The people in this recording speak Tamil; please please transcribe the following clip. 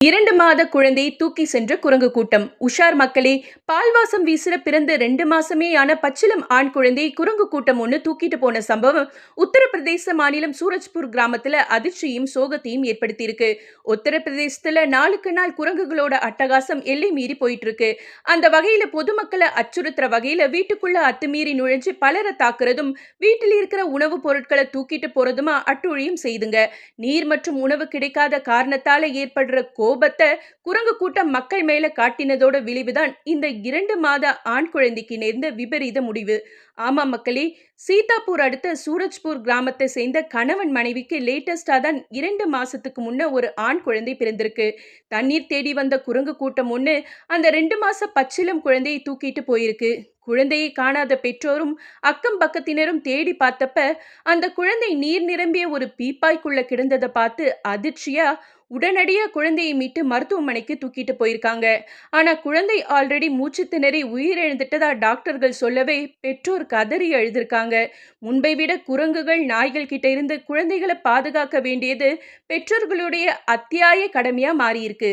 2 மாத குழந்தையை தூக்கி சென்ற குரங்கு கூட்டம். உஷார் மக்களே, பால்வாசம் வீசுற பிறந்த 2 மாசமே ஆன பச்சிளம் ஆண் குழந்தையை குரங்கு கூட்டம் ஒண்ணு தூக்கிட்டு போன சம்பவம் உத்தரப்பிரதேச மாநிலம் சூரஜ்பூர் கிராமத்துல அதிர்ச்சியும் சோகத்தையும் ஏற்படுத்தியிருக்கு. உத்தரப்பிரதேசத்துல நாளுக்கு நாள் குரங்குகளோட அட்டகாசம் எல்லை மீறி போயிட்டு இருக்கு. அந்த வகையில பொதுமக்களை அச்சுறுத்துற வகையில வீட்டுக்குள்ள அத்துமீறி நுழைஞ்சு பலரை தாக்குறதும், வீட்டில் இருக்கிற உணவுப் பொருட்களை தூக்கிட்டு போறதுமா அட்டூழியம் செய்துங்க. நீர் மற்றும் உணவு கிடைக்காத காரணத்தால ஏற்படுற கோபத்தை குரங்கு கூட்டம் மக்கள் மேல காட்டினதோட விளைவுதான் இந்த 2 மாத ஆண் குழந்தைக்கு நேர்ந்த விபரீத முடிவு. ஆமா மக்களே, சீதாப்பூர் அடுத்த சூரஜ்பூர் கிராமத்தை சேர்ந்த கணவன் மனைவிக்கு லேட்டஸ்டா தான் 2 மாசத்துக்கு முன்ன ஒரு ஆண் குழந்தை பிறந்திருக்கு. தண்ணீர் தேடி வந்த குரங்கு கூட்டம் ஒண்ணு அந்த 2 மாச பச்சிளம் குழந்தையை தூக்கிட்டு போயிருக்கு. குழந்தையை காணாத பெற்றோரும் அக்கம் பக்கத்தினரும் தேடி பார்த்தப்ப அந்த குழந்தை நீர் நிரம்பிய ஒரு பீப்பாய்க்குள்ள கிடந்ததை பார்த்து அதிர்ச்சியா உடனடியா குழந்தையை மீட்டு மருத்துவமனைக்கு தூக்கிட்டு போயிருக்காங்க. ஆனா குழந்தை ஆல்ரெடி மூச்சு திணறி உயிரிழந்துட்டதா டாக்டர்கள் சொல்லவே பெற்றோர் கதறி அழுதிருக்காங்க. முன்பை விட குரங்குகள், நாய்கள் கிட்ட இருந்து குழந்தைகளை பாதுகாக்க வேண்டியது பெற்றோர்களுடைய அத்தியாய கடமையா மாறியிருக்கு.